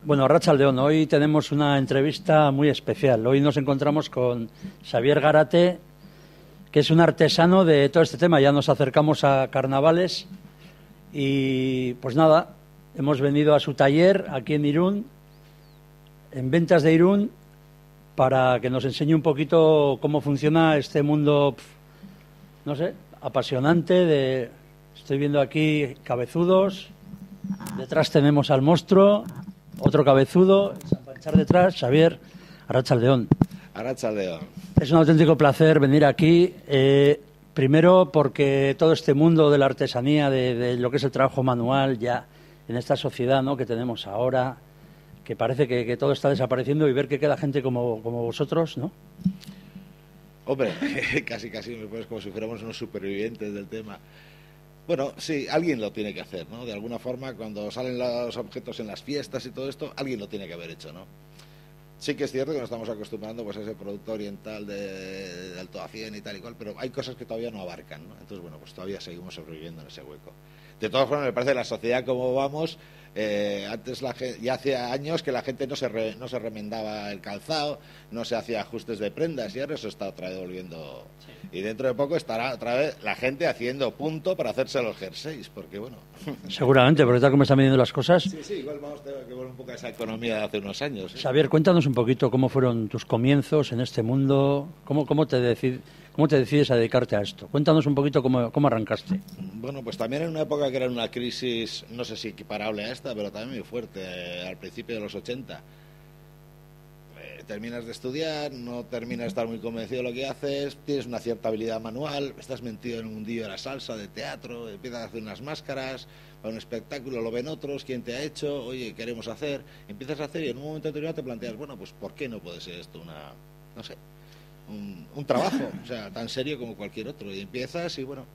Bueno, arratsaldeon, hoy tenemos una entrevista muy especial. Hoy nos encontramos con Xavier Gárate, que es un artesano de todo este tema. Ya nos acercamos a carnavales y pues nada, hemos venido a su taller aquí en Irún, en Ventas de Irún, para que nos enseñe un poquito cómo funciona este mundo, no sé, apasionante. Estoy viendo aquí cabezudos, detrás tenemos al monstruo, otro cabezudo, Sanpanchar detrás. Xavier, arratsaldeon. Arratsaldeon. Es un auténtico placer venir aquí, primero porque todo este mundo de la artesanía, de lo que es el trabajo manual, ya en esta sociedad, ¿no?, que tenemos ahora, que parece que todo está desapareciendo, y ver que queda gente como vosotros, ¿no? Hombre, casi me pones como si fuéramos unos supervivientes del tema. Bueno, sí, alguien lo tiene que hacer, ¿no? De alguna forma, cuando salen los objetos en las fiestas y todo esto, alguien lo tiene que haber hecho, ¿no? Sí que es cierto que nos estamos acostumbrando pues a ese producto oriental de Alto Hacien y tal y cual, pero hay cosas que todavía no abarcan, ¿no? Entonces, bueno, pues todavía seguimos sobreviviendo en ese hueco. De todas formas, me parece que la sociedad como vamos, antes ya hace años que la gente no se remendaba el calzado, no se hacía ajustes de prendas, y ahora eso está otra vez volviendo. Sí. Y dentro de poco estará otra vez la gente haciendo punto para hacerse los jerseys, porque bueno. Seguramente, porque tal como están viniendo las cosas. Sí, igual vamos a tener que volver un poco a esa economía de hace unos años. Xavier, cuéntanos un poquito cómo fueron tus comienzos en este mundo, cómo te decides a dedicarte a esto. Cuéntanos un poquito cómo arrancaste. Bueno, pues también en una época que era una crisis, no sé si equiparable a esta, pero también muy fuerte, al principio de los 80. Terminas de estudiar, no terminas de estar muy convencido de lo que haces, tienes una cierta habilidad manual, estás metido en un mundillo de la salsa, de teatro, empiezas a hacer unas máscaras para un espectáculo, lo ven otros, quién te ha hecho, oye, queremos hacer, empiezas a hacer y en un momento determinado te planteas, bueno, pues ¿por qué no puede ser esto un trabajo, o sea, tan serio como cualquier otro? Y empiezas y bueno,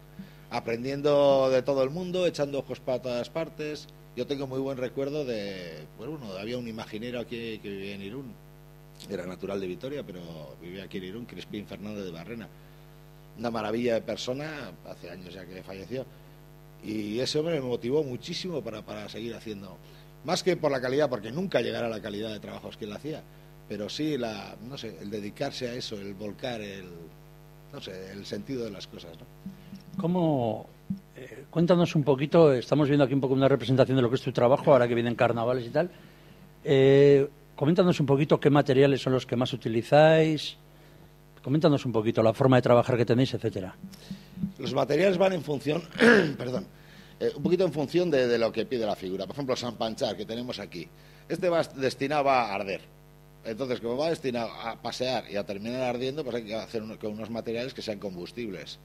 aprendiendo de todo el mundo, echando ojos para todas partes. Yo tengo muy buen recuerdo había un imaginero aquí que vivía en Irún, era natural de Vitoria, pero vivía aquí en Irún, Crispín Fernández de Barrena, una maravilla de persona, hace años ya que falleció, y ese hombre me motivó muchísimo para seguir haciendo, más que por la calidad, porque nunca llegará a la calidad de trabajos que él hacía, pero sí el dedicarse a eso, el volcar, el sentido de las cosas, ¿no? Cuéntanos un poquito, estamos viendo aquí un poco una representación de lo que es tu trabajo, ahora que vienen carnavales y tal. Coméntanos un poquito qué materiales son los que más utilizáis, coméntanos un poquito la forma de trabajar que tenéis, etcétera. Los materiales van en función, un poquito en función de lo que pide la figura. Por ejemplo, Sanpanchar, que tenemos aquí, va destinado a arder. Entonces, como va destinado a pasear y a terminar ardiendo, pues hay que hacer con unos materiales que sean combustibles.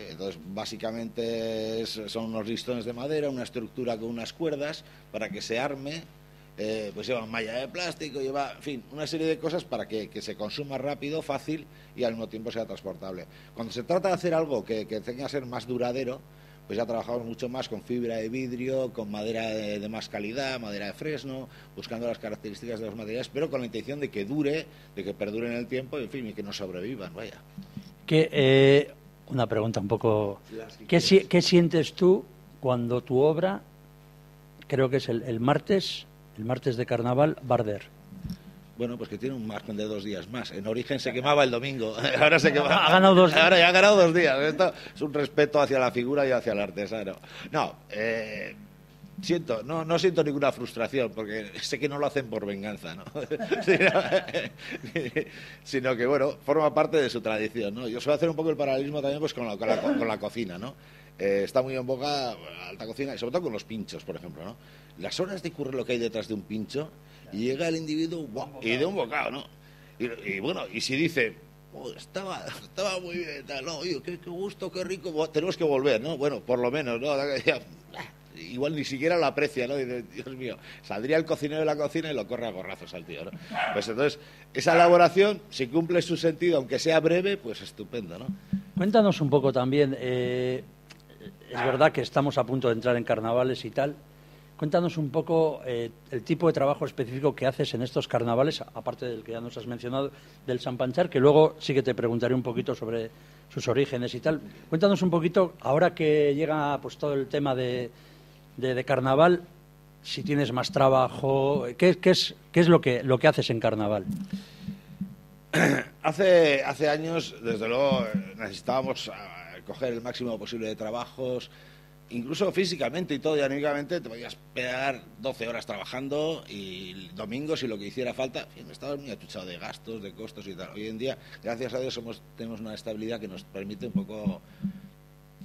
Entonces, básicamente son unos listones de madera, una estructura con unas cuerdas para que se arme. Pues lleva malla de plástico, lleva, en fin, una serie de cosas para que se consuma rápido, fácil y al mismo tiempo sea transportable. Cuando se trata de hacer algo que tenga que ser más duradero, pues ya trabajamos mucho más con fibra de vidrio, con madera de más calidad, madera de fresno, buscando las características de los materiales, pero con la intención de que dure, de que perdure en el tiempo, en fin, y que no sobrevivan, vaya. Una pregunta un poco. ¿Qué sientes tú cuando tu obra, creo que es el martes de carnaval, va a arder? Bueno, pues que tiene un margen de 2 días más. En origen se quemaba el domingo, ahora se quema. Ha ganado 2 días. Ahora ya ha ganado 2 días. Esto es un respeto hacia la figura y hacia el artesano. No siento ninguna frustración, porque sé que no lo hacen por venganza, ¿no? sino que, bueno, forma parte de su tradición, ¿no? Yo suelo hacer un poco el paralelismo también pues con la cocina, ¿no? Está muy en boga la alta cocina, y sobre todo con los pinchos, por ejemplo, ¿no? Las horas de curro lo que hay detrás de un pincho, y llega el individuo y de un bocado, ¿no? Y bueno, y si dice, estaba muy bien, tal, no, oye, qué gusto, qué rico, tenemos que volver, ¿no? Bueno, por lo menos, ¿no? Igual ni siquiera lo aprecia, ¿no? Dice, Dios mío, saldría el cocinero de la cocina y lo corre a gorrazos al tío, ¿no? Pues entonces, esa elaboración, si cumple su sentido, aunque sea breve, pues estupendo, ¿no? Cuéntanos un poco también, es verdad que estamos a punto de entrar en carnavales y tal. Cuéntanos un poco el tipo de trabajo específico que haces en estos carnavales, aparte del que ya nos has mencionado, del Sanpanchar, que luego sí que te preguntaré un poquito sobre sus orígenes y tal. Cuéntanos un poquito, ahora que llega pues todo el tema de carnaval, si tienes más trabajo. ¿Qué es lo que haces en carnaval? Hace años, desde luego, necesitábamos coger el máximo posible de trabajos, incluso físicamente y todo, y anímicamente te podías pegar 12 horas trabajando y domingos y lo que hiciera falta. En fin, estabas muy atuchado de gastos, de costos y tal. Hoy en día, gracias a Dios, tenemos una estabilidad que nos permite un poco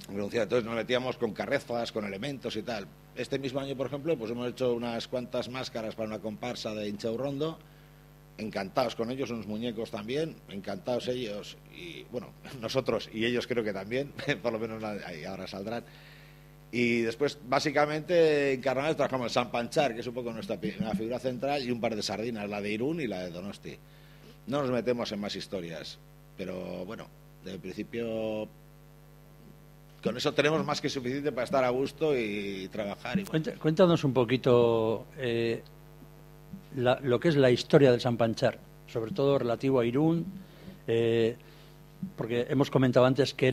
renunciar. Entonces nos metíamos con carrezas, con elementos y tal. Este mismo año, por ejemplo, pues hemos hecho unas cuantas máscaras para una comparsa de Hinchau Rondo. Encantados con ellos, unos muñecos también, encantados ellos y, bueno, nosotros y ellos creo que también, por lo menos ahí ahora saldrán. Y después, básicamente, en carnaval trabajamos el San Panchar, que es un poco nuestra figura central, y un par de sardinas, la de Irún y la de Donosti. No nos metemos en más historias, pero bueno, de principio, con eso tenemos más que suficiente para estar a gusto y trabajar. Y bueno. Cuéntanos un poquito lo que es la historia del San Panchar, sobre todo relativo a Irún, porque hemos comentado antes que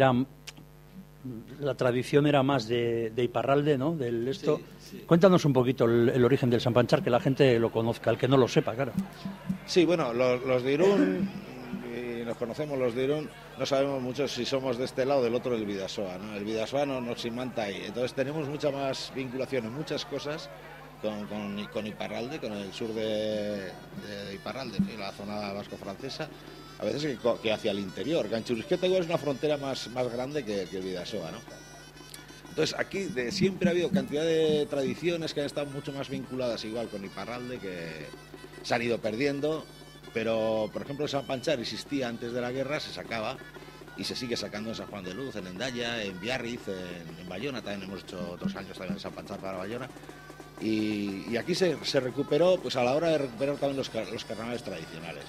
la tradición era más de Iparralde, ¿no? Sí. Cuéntanos un poquito el origen del San Panchar, que la gente lo conozca, el que no lo sepa, claro. Sí, bueno, los de Irún, y nos conocemos los de Irún, no sabemos mucho si somos de este lado o del otro del Bidasoa, ¿no? El Bidasoa nos imanta ahí, entonces tenemos mucha más vinculación en muchas cosas con Iparralde, con el sur de Iparralde, la zona vasco-francesa, a veces que hacia el interior. Ganchurrisqueta igual es una frontera más grande que el Bidasoa, ¿no? Entonces aquí siempre ha habido cantidad de tradiciones que han estado mucho más vinculadas igual con Iparralde, que se han ido perdiendo, pero por ejemplo el San Panchar existía antes de la guerra, se sacaba y se sigue sacando en San Juan de Luz, en Hendaya, en Biarritz, en Bayona, también hemos hecho otros años también el San Panchar para Bayona. Y aquí se recuperó, pues a la hora de recuperar también los carnavales tradicionales.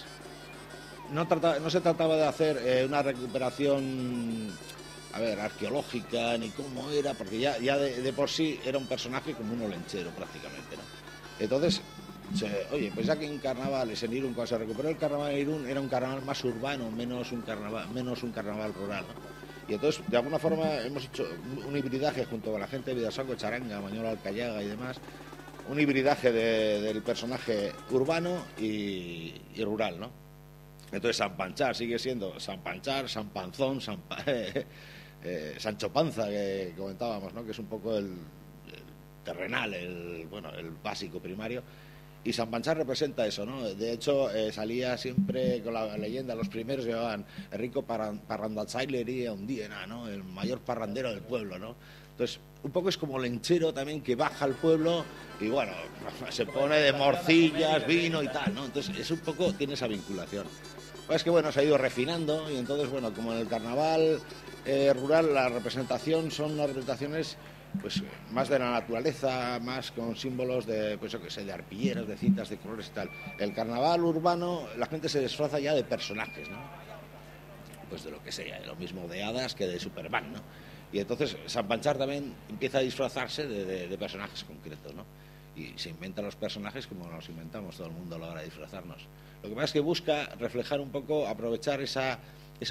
No se trataba de hacer una recuperación, arqueológica, ni cómo era, porque ya de por sí era un personaje como un olenchero prácticamente, ¿no? Entonces, pues ya que en carnavales en Irún, cuando se recuperó el carnaval en Irún, era un carnaval más urbano, menos un carnaval rural, ¿no? Y entonces, de alguna forma, hemos hecho un hibridaje junto con la gente de Vidasoa, Charanga, Mañola, Alcayaga y demás, un hibridaje del personaje urbano y rural, ¿no? Entonces, San Panchar sigue siendo San Panchar, San Panzón, Sancho Panza, que comentábamos, ¿no? Que es un poco el terrenal, el básico primario. Y San Panchar representa eso, ¿no? De hecho, salía siempre con la leyenda, los primeros llevaban Enrico Parrandatzailería Undiena, ¿no? El mayor parrandero del pueblo, ¿no? Entonces, un poco es como lenchero también que baja al pueblo y, bueno, se pone de morcillas, vino y tal, ¿no? Entonces, es un poco, tiene esa vinculación. Pues es que, bueno, se ha ido refinando y entonces, bueno, como en el carnaval rural, la representación son unas representaciones pues más de la naturaleza, más con símbolos de, pues yo qué sé, de arpilleras, de cintas, de colores y tal. El carnaval urbano, la gente se disfraza ya de personajes, ¿no? Pues de lo que sea, lo mismo de hadas que de Superman, ¿no? Y entonces San Panchar también empieza a disfrazarse de personajes concretos, ¿no? Y se inventan los personajes como nos inventamos todo el mundo a la hora de disfrazarnos. Lo que pasa es que busca reflejar un poco, aprovechar esa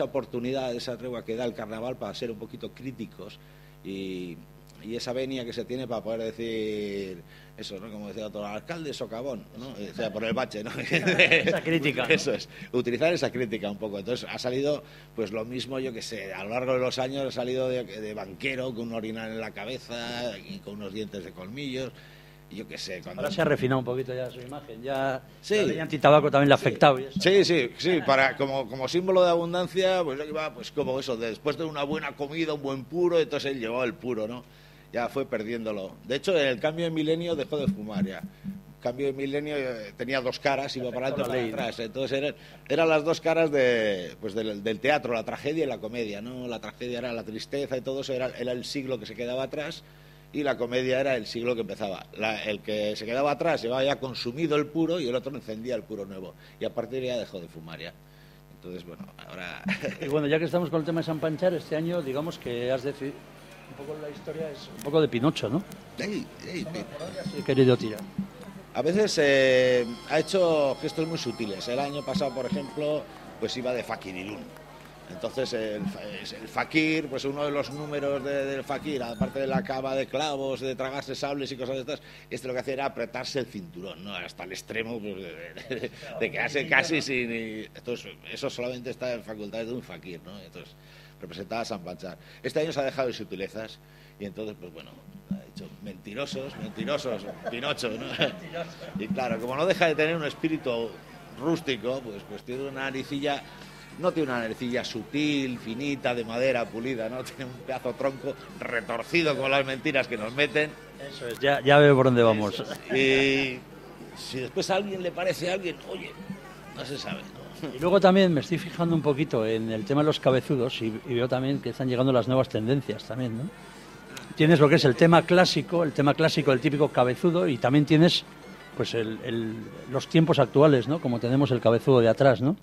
oportunidad, esa tregua que da el carnaval para ser un poquito críticos y esa venia que se tiene para poder decir eso, ¿no? Como decía otro, alcalde socavón, ¿no? O sea, por el bache, ¿no? Esa crítica, ¿no? Eso es, utilizar esa crítica un poco. Entonces ha salido, pues lo mismo, yo que sé, a lo largo de los años ha salido de banquero con un orinal en la cabeza y con unos dientes de colmillos. Yo qué sé. Ahora se ha refinado un poquito ya su imagen, ya sí. La ley antitabaco también le ha afectado. Sí, como símbolo de abundancia, pues iba pues como eso, después de una buena comida, un buen puro, entonces él llevaba el puro, ¿no? Ya fue perdiéndolo. De hecho, en el cambio de milenio dejó de fumar ya. Cambio de milenio tenía dos caras, iba para adelante y para atrás. Entonces eran las dos caras del teatro, la tragedia y la comedia, ¿no? La tragedia era la tristeza y todo eso, era el siglo que se quedaba atrás, y la comedia era el siglo que empezaba. El que se quedaba atrás llevaba ya consumido el puro y el otro encendía el puro nuevo. Y a partir de ahí ya dejó de fumar ya. Entonces, bueno, ahora... Y bueno, ya que estamos con el tema de San Panchar, este año digamos que has decidido... Un poco la historia es un poco de Pinocho, ¿no? Sí, he querido tirar. A veces ha hecho gestos muy sutiles. El año pasado, por ejemplo, pues iba de Fakirirún. Entonces el fakir, pues uno de los números del fakir, aparte de la cava de clavos, de tragarse sables y cosas de estas, lo que hacía era apretarse el cinturón, ¿no? Hasta el extremo pues, de quedarse casi sin... Entonces eso solamente está en facultades de un fakir, ¿no? Entonces representaba a San Panchar. Este año se ha dejado de sutilezas y entonces, pues bueno, ha dicho mentirosos, Pinocho, ¿no? Y claro, como no deja de tener un espíritu rústico, pues tiene una naricilla... No tiene una naricilla sutil, finita, de madera pulida, ¿no? Tiene un pedazo tronco retorcido con las mentiras que nos meten. Eso es, ya veo por dónde vamos. Y si después a alguien le parece a alguien, oye, no se sabe, ¿no? Y luego también me estoy fijando un poquito en el tema de los cabezudos y veo también que están llegando las nuevas tendencias también, ¿no? Tienes lo que es el tema clásico del típico cabezudo, y también tienes pues los tiempos actuales, ¿no? Como tenemos el cabezudo de atrás, ¿no?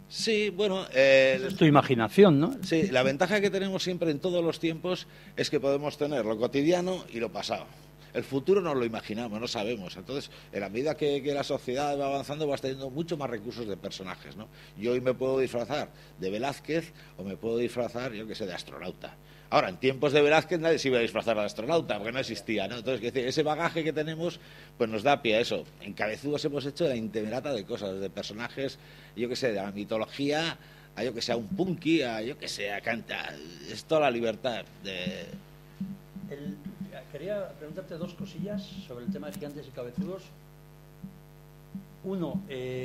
Sí, bueno... Es tu imaginación, ¿no? Sí, la ventaja que tenemos siempre en todos los tiempos es que podemos tener lo cotidiano y lo pasado. El futuro no lo imaginamos, no sabemos. Entonces, en la medida que la sociedad va avanzando, vas teniendo mucho más recursos de personajes, ¿no? Yo hoy me puedo disfrazar de Velázquez o me puedo disfrazar, yo qué sé, de astronauta. Ahora, en tiempos de Velázquez nadie se iba a disfrazar de astronauta, porque no existía, ¿no? Entonces, ese bagaje que tenemos, pues nos da pie a eso. En Cabezudos hemos hecho la intemerata de cosas, de personajes, yo qué sé, de la mitología, a yo que sé, a un punky, a yo que sé, a cantar. Es toda la libertad de... Quería preguntarte dos cosillas sobre el tema de Gigantes y Cabezudos. Uno,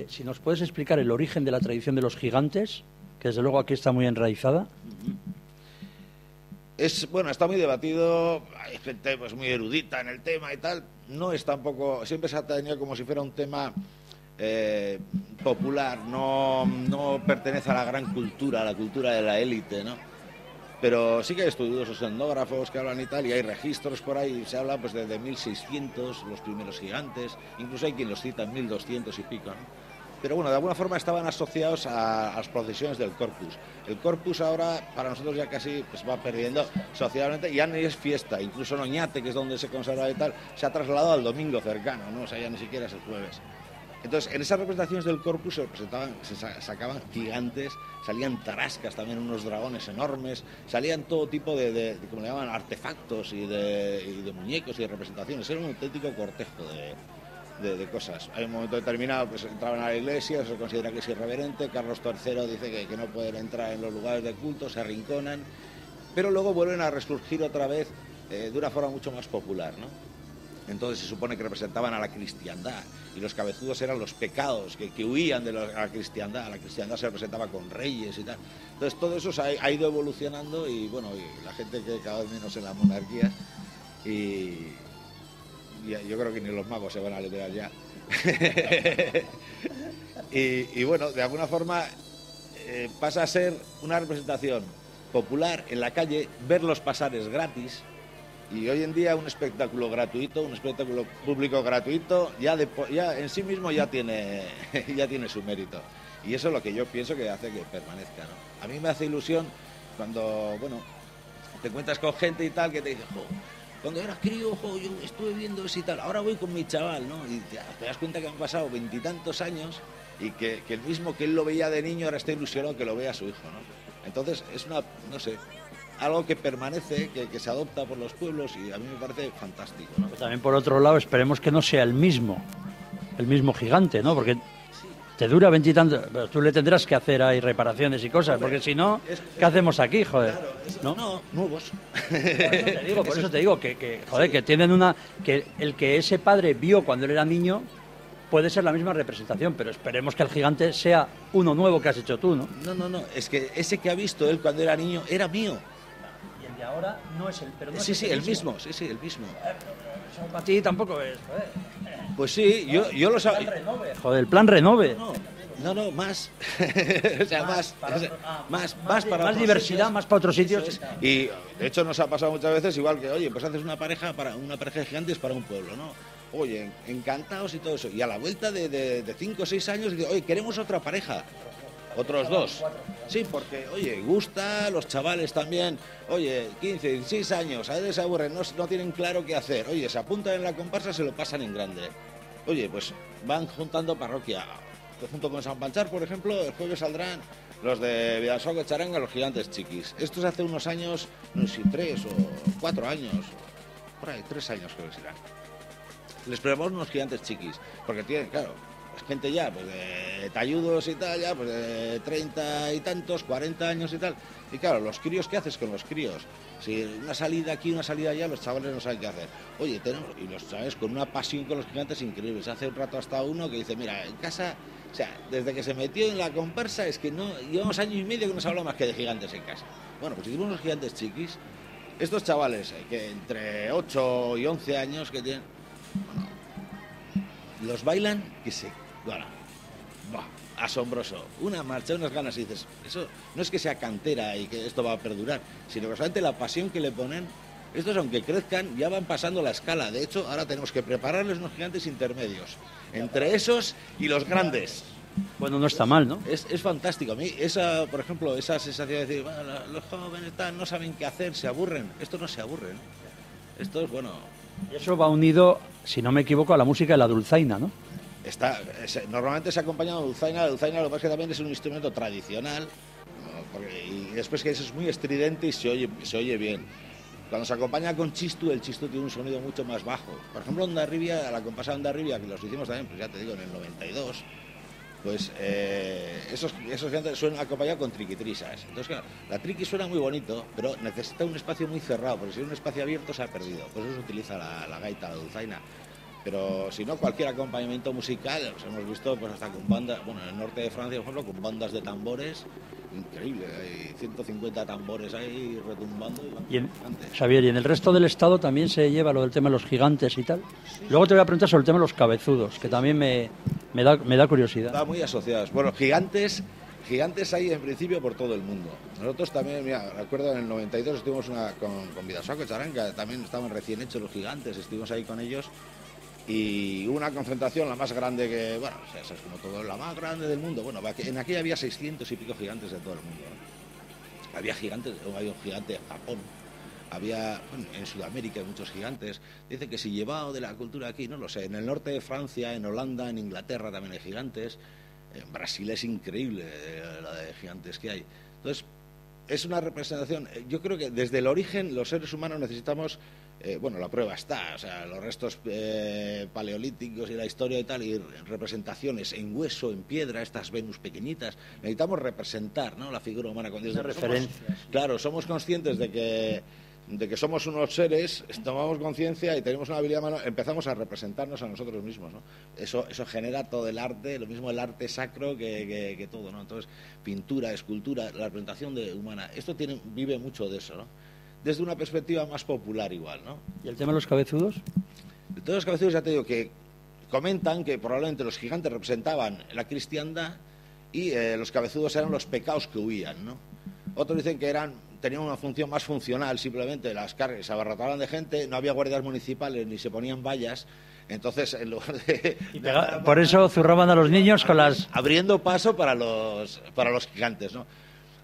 si nos puedes explicar el origen de la tradición de los gigantes, que desde luego aquí está muy enraizada. Bueno, está muy debatido, hay gente pues muy erudita en el tema y tal. No es tampoco, siempre se ha tenido como si fuera un tema popular, no pertenece a la gran cultura, a la cultura de la élite, ¿no? Pero sí que hay estudiosos etnógrafos que hablan y tal, y hay registros por ahí, se habla pues desde 1600, los primeros gigantes, incluso hay quien los cita en 1200 y pico, ¿no? Pero bueno, de alguna forma estaban asociados a las procesiones del Corpus. El Corpus ahora, para nosotros ya casi pues, va perdiendo socialmente, ya ni es fiesta, incluso en Oñate, que es donde se conserva y tal, se ha trasladado al domingo cercano, ¿no? O sea, ya ni siquiera es el jueves. Entonces, en esas representaciones del Corpus se sacaban gigantes, salían tarascas también, unos dragones enormes, salían todo tipo de como le llaman, artefactos y de muñecos y de representaciones. Era un auténtico cortejo de cosas. Hay un momento determinado, pues entraban a la iglesia, se considera que es irreverente, Carlos III dice que no pueden entrar en los lugares de culto, se arrinconan, pero luego vuelven a resurgir otra vez de una forma mucho más popular, ¿no? Entonces se supone que representaban a la cristiandad y los cabezudos eran los pecados que huían de la cristiandad se representaba con reyes y tal. Entonces todo eso ha ido evolucionando y bueno, y la gente que cada vez menos en la monarquía y yo creo que ni los magos se van a liberar ya. y bueno, de alguna forma pasa a ser una representación popular en la calle, verlos pasar es gratis. Y hoy en día un espectáculo gratuito, un espectáculo público gratuito, ya en sí mismo ya tiene su mérito. Y eso es lo que yo pienso que hace que permanezca, ¿no? A mí me hace ilusión cuando, bueno, te encuentras con gente y tal que te dice, jo, cuando era crío, jo, yo estuve viendo eso y tal, ahora voy con mi chaval, ¿no? Y te das cuenta que han pasado 20 y tantos años y que el mismo que él lo veía de niño ahora está ilusionado que lo vea a su hijo, ¿no? Entonces es no sé, algo que permanece, que se adopta por los pueblos y a mí me parece fantástico, ¿no? Pues también por otro lado esperemos que no sea el mismo gigante, ¿no? Porque te dura 20 y tantos, tú le tendrás que hacer ahí reparaciones y cosas, porque si no, ¿qué hacemos aquí, joder? Claro, no, nuevos. Por eso te digo que joder, que tienen que el que ese padre vio cuando él era niño puede ser la misma representación, pero esperemos que el gigante sea uno nuevo que has hecho tú, ¿no? No, es que ese que ha visto él cuando era niño era mío. Y el de ahora no es el, pero no sí, es el mismo. Sí, el mismo. Eso para ti tampoco es, joder. Pues sí, yo lo sabía. Joder, el plan Renove. No, más. O sea, más diversidad, más para otros sitios. Y de hecho nos ha pasado muchas veces igual que, oye, pues haces una pareja de gigantes para un pueblo, ¿no? Oye, encantados y todo eso. Y a la vuelta de 5 o 6 años, dice, oye, queremos otra pareja. Otros 2. Sí, porque, oye, gusta, los chavales también, oye, 15, 16 años, a veces se aburren, no tienen claro qué hacer. Oye, se apuntan en la comparsa, se lo pasan en grande. Oye, pues van juntando parroquia. Junto con San Panchar, por ejemplo, el jueves saldrán Los de Vidasoco Charanga, los gigantes chiquis. Estos hace unos años, no sé si 3 o 4 años, por ahí, 3 años creo que serán. Les probamos unos gigantes chiquis, porque tienen, claro, es gente ya, pues de talludos y tal, ya, pues de 30 y tantos, 40 años y tal. Y claro, los críos, ¿qué haces con los críos? Si una salida aquí, una salida allá, los chavales no saben qué hacer. Oye, y los chavales con una pasión con los gigantes increíbles. Hace un rato hasta uno que dice, mira, en casa... O sea, desde que se metió en la comparsa es que no llevamos año y medio que no se habla más que de gigantes en casa. Bueno, pues hicimos unos gigantes chiquis. Estos chavales, que entre 8 y 11 años que tienen, bueno, los bailan que se... Bueno, asombroso. Una marcha, unas ganas y dices, eso no es que sea cantera y que esto va a perdurar, sino que solamente la pasión que le ponen. Estos, aunque crezcan, ya van pasando la escala. De hecho, ahora tenemos que prepararles unos gigantes intermedios, entre esos y los grandes. Bueno, no está mal, ¿no? Es fantástico. A mí, esa, por ejemplo, esa sensación de decir, bueno, los jóvenes no saben qué hacer, se aburren. Estos no se aburren. Esto es, bueno... Y eso va unido, si no me equivoco, a la música de la dulzaina, ¿no? Normalmente se ha acompañado de dulzaina. La dulzaina, lo que pasa es que también es un instrumento tradicional, y después que eso es muy estridente y se oye bien. Cuando se acompaña con chistu, el chistu tiene un sonido mucho más bajo. Por ejemplo, Hondarribia, la comparsa de Hondarribia, que los hicimos también, pues ya te digo, en el 92, pues esos gigantes suenan acompañados con triquitrisas. Entonces, claro, la triqui suena muy bonito, pero necesita un espacio muy cerrado, porque si es un espacio abierto se ha perdido. Por eso se utiliza la gaita, la dulzaina. Pero si no, cualquier acompañamiento musical, los hemos visto pues hasta con bandas, bueno, en el norte de Francia, por ejemplo, con bandas de tambores, increíble, hay 150 tambores ahí retumbando. Xavier, ¿y en el resto del Estado también se lleva lo del tema de los gigantes y tal? Sí. Luego te voy a preguntar sobre el tema de los cabezudos, que también me da curiosidad. Está muy asociados. Bueno, gigantes hay en principio por todo el mundo. Nosotros también, mira, recuerdo en el 92 estuvimos con Vidasoco Charanga, también estaban recién hechos los gigantes, estuvimos ahí con ellos. Y hubo una concentración, la más grande que, bueno, es como todo, la más grande del mundo. Bueno, en aquella había 600 y pico gigantes de todo el mundo, ¿no? Había gigantes, había un gigante en Japón, había, bueno, en Sudamérica hay muchos gigantes. Dicen que si llevado de la cultura aquí, no lo sé, en el norte de Francia, en Holanda, en Inglaterra también hay gigantes. En Brasil es increíble la de gigantes que hay. Entonces, es una representación. Yo creo que desde el origen los seres humanos necesitamos... bueno, la prueba está, o sea, los restos paleolíticos y la historia y tal, y representaciones en hueso, en piedra, estas Venus pequeñitas, necesitamos representar, ¿no?, la figura humana. Desde referencias. Claro, somos conscientes de que somos unos seres, tomamos conciencia y tenemos una habilidad, empezamos a representarnos a nosotros mismos, ¿no? Eso genera todo el arte, lo mismo el arte sacro que todo, ¿no? Entonces, pintura, escultura, la representación humana, esto vive mucho de eso, ¿no? Desde una perspectiva más popular igual, ¿no? ¿Y el tema de los cabezudos? De todos los cabezudos ya te digo que comentan que probablemente los gigantes representaban la cristiandad y los cabezudos eran los pecados que huían, ¿no? Otros dicen que tenían una función más funcional, simplemente las cargas se abarrotaban de gente, no había guardias municipales ni se ponían vallas, entonces en lugar de... Por eso zurraban a los niños con las... Abriendo paso para los gigantes, ¿no?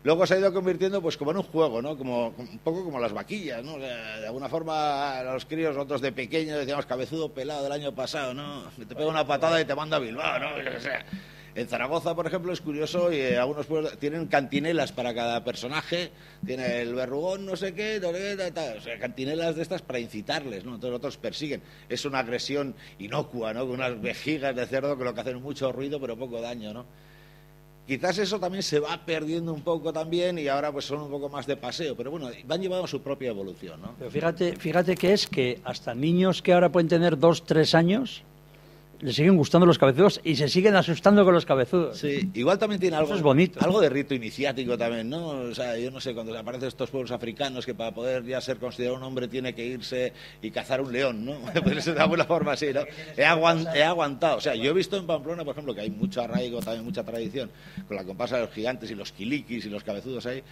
Luego se ha ido convirtiendo pues como en un juego, ¿no? Un poco como las vaquillas, ¿no? De alguna forma a los críos, nosotros de pequeños decíamos cabezudo pelado del año pasado, ¿no? Te pega una patada y te manda a Bilbao, ¿no? O sea, en Zaragoza, por ejemplo, es curioso y algunos pueblos tienen cantinelas para cada personaje, tiene el verrugón no sé qué, o sea, cantinelas de estas para incitarles, ¿no? Entonces otros persiguen. Es una agresión inocua, ¿no? Con unas vejigas de cerdo que lo que hacen mucho ruido pero poco daño, ¿no? Quizás eso también se va perdiendo un poco también y ahora pues son un poco más de paseo, pero bueno, van llevando su propia evolución, ¿no? Pero fíjate que es que hasta niños que ahora pueden tener 2, 3 años les siguen gustando los cabezudos y se siguen asustando con los cabezudos. Sí, igual también tiene algo, eso es bonito, algo de rito iniciático también, ¿no? O sea, yo no sé, cuando aparecen estos pueblos africanos que para poder ya ser considerado un hombre tiene que irse y cazar un león, ¿no? Pues de alguna forma así, ¿no? He aguantado. O sea, yo he visto en Pamplona, por ejemplo, que hay mucho arraigo, también mucha tradición, con la comparsa de los gigantes y los quiliquis y los cabezudos ahí.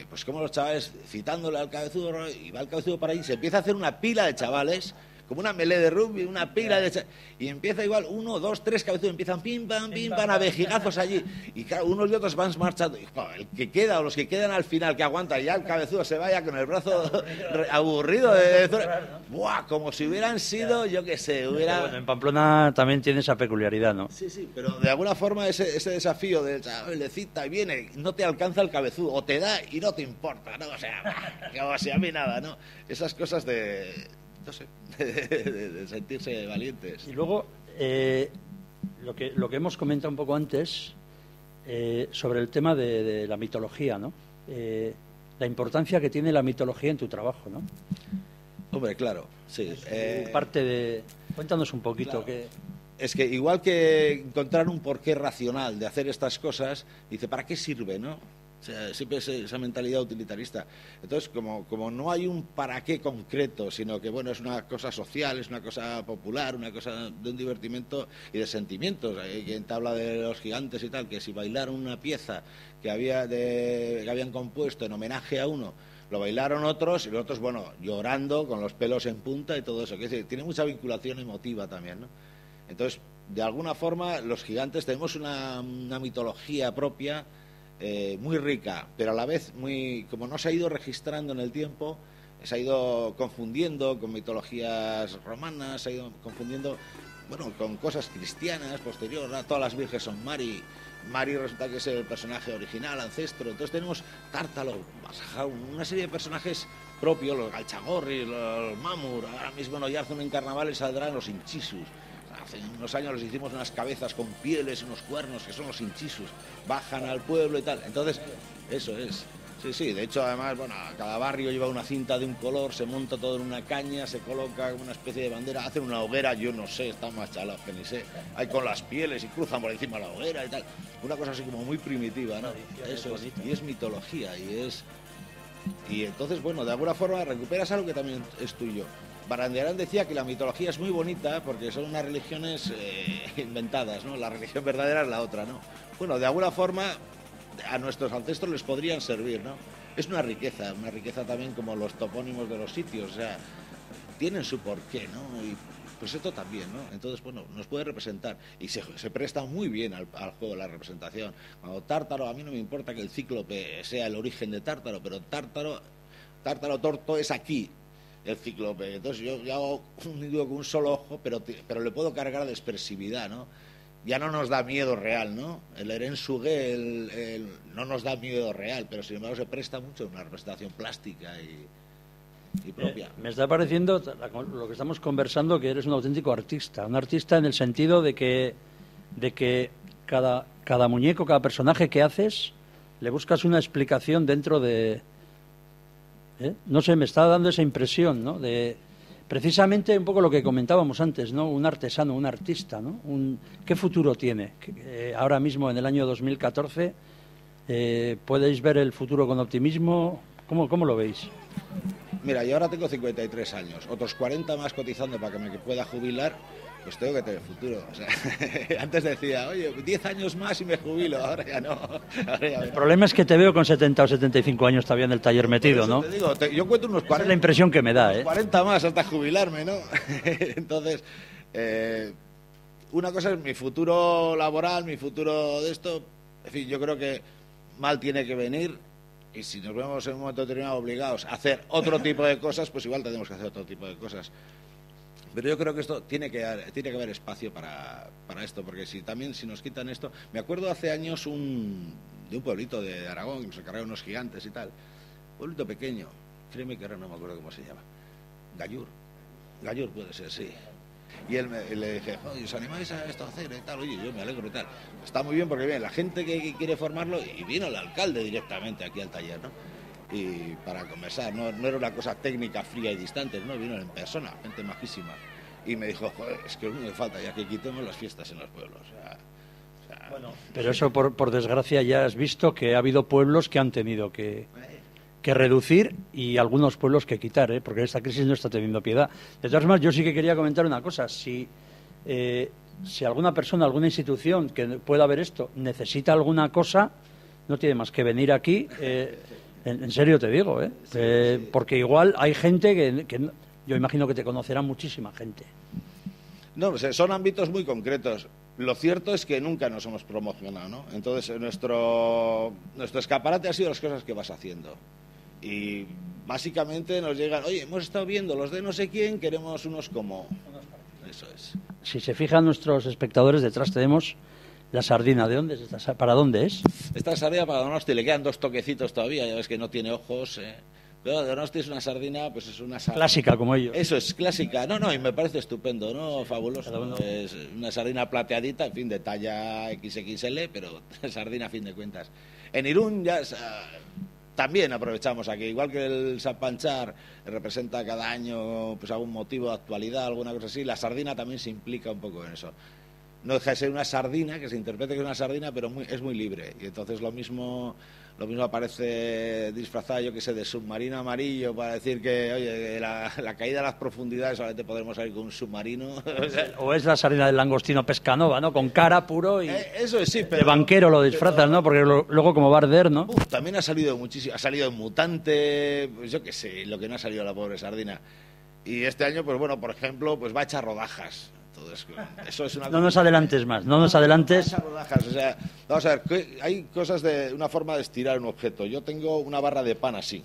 Pues como los chavales citándole al cabezudo, y va el cabezudo para allí, se empieza a hacer una pila de chavales, como una melee de rugby, una pila de... Y empieza igual, 1, 2, 3 cabezudos, empiezan pim, pam, a vejigazos allí. Y claro, unos y otros van marchando. Y, claro, el que queda, o los que quedan al final, que aguantan, ya el cabezudo se vaya con el brazo aburrido. ¡Buah! Como si hubieran sido, yo qué sé, hubiera... Bueno, en Pamplona también tiene esa peculiaridad, ¿no? Sí, sí, pero de alguna forma ese desafío del chaval le cita y viene, no te alcanza el cabezudo, o te da y no te importa, ¿no? O sea, como si a mí nada, ¿no? Esas cosas de, no sé, de sentirse valientes. Y luego, lo que hemos comentado un poco antes, sobre el tema de la mitología, ¿no? La importancia que tiene la mitología en tu trabajo, ¿no? Hombre, claro, sí. Parte de... Cuéntanos un poquito. Claro. Es que igual que encontrar un porqué racional de hacer estas cosas, dice, ¿para qué sirve, no? O sea, siempre es esa mentalidad utilitarista. Entonces, como no hay un para qué concreto, sino que, bueno, es una cosa social, es una cosa popular, una cosa de un divertimento y de sentimientos. Hay quien te habla de los gigantes y tal, que si bailaron una pieza que habían compuesto en homenaje a uno, lo bailaron otros y los otros, bueno, llorando, con los pelos en punta y todo eso. Que es decir, tiene mucha vinculación emotiva también, ¿no? Entonces, de alguna forma, los gigantes tenemos una mitología propia muy rica, pero a la vez muy, como no se ha ido registrando en el tiempo, se ha ido confundiendo con mitologías romanas, se ha ido confundiendo, bueno, con cosas cristianas posterior. Todas las virgen son Mari resulta que es el personaje original, ancestro. Entonces tenemos Tártalo, una serie de personajes propios, los Galchagorri, los Mamur. Ahora mismo en Oyarzun en carnavales saldrán los Inchisus. Hace unos años les hicimos unas cabezas con pieles y unos cuernos, que son los Inchisus. Bajan al pueblo y tal. Entonces, eso es. Sí, de hecho, además, bueno, cada barrio lleva una cinta de un color, se monta todo en una caña, se coloca como una especie de bandera, hacen una hoguera, yo no sé, están más chalados que ni sé, hay con las pieles y cruzan por encima de la hoguera y tal. Una cosa así como muy primitiva, ¿no? Eso es, y es mitología, y entonces, bueno, de alguna forma recuperas algo que también es tuyo. Barandiarán decía que la mitología es muy bonita porque son unas religiones inventadas, ¿no? La religión verdadera es la otra, ¿no? Bueno, de alguna forma a nuestros ancestros les podrían servir, ¿no? Es una riqueza también como los topónimos de los sitios, o sea, tienen su porqué, ¿no? Y pues esto también, ¿no? Entonces, bueno, nos puede representar y se presta muy bien al juego de la representación. Cuando Tártaro, a mí no me importa que el cíclope sea el origen de Tártaro, pero Tártaro torto es aquí, el cíclope. Entonces yo hago un individuo con un solo ojo, pero le puedo cargar de expresividad, ¿no? Ya no nos da miedo real, ¿no? El Erensuge no nos da miedo real, pero sin embargo se presta mucho a una representación plástica y propia. Me está pareciendo, lo que estamos conversando, que eres un auténtico artista. Un artista en el sentido de que cada muñeco, cada personaje que haces, le buscas una explicación dentro de... No sé, me está dando esa impresión, ¿no? De precisamente un poco lo que comentábamos antes, ¿no? Un artesano, un artista, ¿no? ¿Qué futuro tiene? Ahora mismo, en el año 2014, ¿podéis ver el futuro con optimismo? ¿Cómo lo veis? Mira, yo ahora tengo 53 años, otros 40 más cotizando para que me pueda jubilar, pues tengo que tener futuro. O sea, antes decía, oye, 10 años más y me jubilo, ahora ya no. El problema es que te veo con 70 o 75 años todavía en el taller metido, ¿no? Te digo, yo cuento unos 40. Esa es la impresión que me da, 40 más hasta jubilarme, ¿no? Entonces, una cosa es mi futuro laboral, mi futuro de esto. En fin, yo creo que mal tiene que venir. Y si nos vemos en un momento determinado obligados a hacer otro tipo de cosas, pues igual tenemos que hacer otro tipo de cosas. Pero yo creo que esto tiene que haber espacio para esto, porque si nos quitan esto... Me acuerdo hace años de un pueblito de Aragón, que nos encargaron unos gigantes y tal. Pueblito pequeño, créeme que ahora no me acuerdo cómo se llama. Gallur puede ser, sí. Y él le dije, oye, ¿os animáis a esto a hacer y tal? Oye, yo me alegro y tal. Está muy bien porque viene la gente que quiere formarlo y vino el alcalde directamente aquí al taller, ¿no? Y para conversar, no era una cosa técnica fría y distante, no, vino en persona, gente majísima. Y me dijo, joder, es que lo único que falta ya que quitemos las fiestas en los pueblos. Bueno, pero eso por desgracia ya has visto que ha habido pueblos que han tenido que reducir y algunos pueblos que quitar, porque esta crisis no está teniendo piedad. De todas formas, yo sí que quería comentar una cosa. Si alguna persona, alguna institución que pueda ver esto necesita alguna cosa, no tiene más que venir aquí. En serio te digo, porque igual hay gente que Yo imagino que te conocerá muchísima gente. No, son ámbitos muy concretos. Lo cierto es que nunca nos hemos promocionado, ¿no? Entonces, nuestro escaparate ha sido las cosas que vas haciendo. Y básicamente nos llegan, oye, hemos estado viendo los de no sé quién, queremos unos como... Eso es. Si se fijan nuestros espectadores, detrás tenemos la sardina. ¿De dónde es esta? ¿Para dónde es? Esta sardina para Donosti, le quedan 2 toquecitos todavía, ya ves que no tiene ojos, Pero Donosti es una sardina, pues es una sardina... Clásica, como ellos. Eso es, clásica. No, y me parece estupendo, ¿no? Fabuloso. Es una sardina plateadita, en fin, de talla XXL, pero sardina a fin de cuentas. En Irún ya... También aprovechamos aquí, igual que el Sapanchar representa cada año pues algún motivo de actualidad, alguna cosa así, la sardina también se implica un poco en eso. No deja de ser una sardina, que se interprete que es una sardina, pero es muy libre. Y entonces lo mismo aparece disfrazado, yo que sé, de submarino amarillo para decir que, oye, la caída a las profundidades solamente podremos salir con un submarino. O es la sardina del langostino pescanova, ¿no? Con cara puro y... Eso es, sí, pero... De banquero lo disfrazas, ¿no? Porque luego como va a arder, ¿no? También ha salido muchísimo, ha salido en mutante, pues yo que sé, lo que no ha salido la pobre sardina. Y este año, pues bueno, por ejemplo, pues va a echar rodajas. Entonces, eso es una... No nos adelantes más, no nos adelantes. Rodajas, o sea, vamos a ver, hay cosas de una forma de estirar un objeto. Yo tengo una barra de pan así.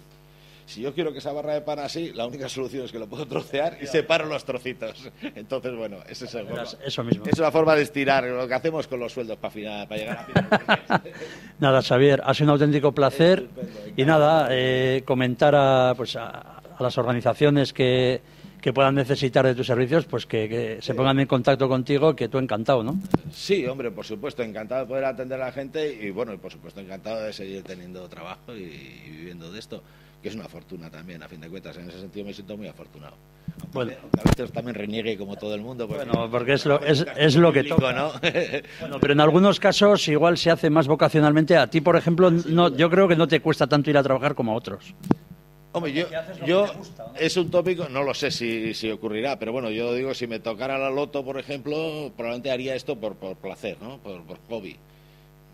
Si yo quiero que esa barra de pan así, la única solución es que lo puedo trocear y separo los trocitos. Entonces, bueno, eso mismo. Es una forma de estirar, lo que hacemos con los sueldos para llegar a final. Nada, Xavier, ha sido un auténtico placer. Y nada, comentar a las organizaciones que puedan necesitar de tus servicios, pues que se pongan en contacto contigo, que tú encantado, ¿no? Sí, hombre, por supuesto, encantado de poder atender a la gente y, bueno, por supuesto, encantado de seguir teniendo trabajo y viviendo de esto, que es una fortuna también, a fin de cuentas. En ese sentido me siento muy afortunado. Bueno, a veces también reniegue como todo el mundo. Porque es lo que toca, ¿no? Bueno, pero en algunos casos igual se hace más vocacionalmente. A ti, por ejemplo, yo creo que no te cuesta tanto ir a trabajar como a otros. Hombre, yo es un tópico, no lo sé si ocurrirá, pero bueno, yo digo, si me tocara la loto, por ejemplo, probablemente haría esto por placer, ¿no? Por hobby.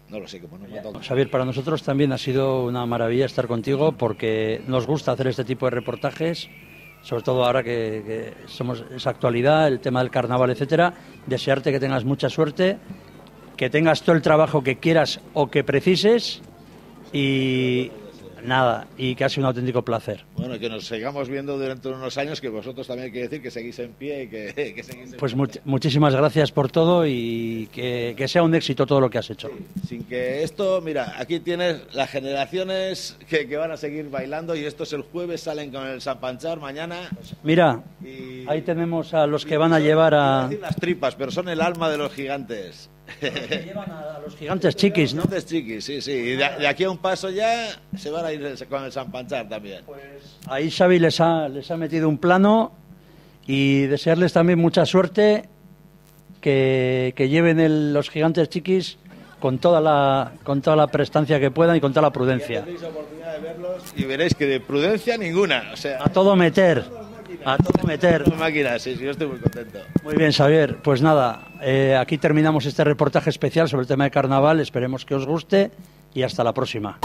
No lo sé, como no me toca. Xavier, para nosotros también ha sido una maravilla estar contigo porque nos gusta hacer este tipo de reportajes, sobre todo ahora que somos esa actualidad, el tema del carnaval, etcétera. Desearte que tengas mucha suerte, que tengas todo el trabajo que quieras o que precises y... Nada, y que ha sido un auténtico placer. Bueno, que nos sigamos viendo durante unos años, que vosotros también hay que decir que seguís en pie y que seguís en Pues muchísimas gracias por todo y que sea un éxito todo lo que has hecho. Sí, sin que esto, mira, aquí tienes las generaciones que van a seguir bailando y estos el jueves salen con el Sapanchar, mañana... Pues mira, ahí tenemos a los que van a llevar a... decir las tripas, pero son el alma de los gigantes. Que llevan a los gigantes chiquis, ¿no? Gigantes chiquis, sí. Y de aquí a un paso ya se van a ir con el Sapanchar también. Pues ahí Xavi les ha metido un plano y desearles también mucha suerte, que lleven los gigantes chiquis con toda la prestancia que puedan y con toda la prudencia. Ya tenéis oportunidad de verlos y veréis que de prudencia ninguna. O sea, a todo meter. A todo meter. Máquinas, sí, yo estoy muy contento. Muy bien, Xavier. Pues nada, aquí terminamos este reportaje especial sobre el tema de carnaval. Esperemos que os guste y hasta la próxima.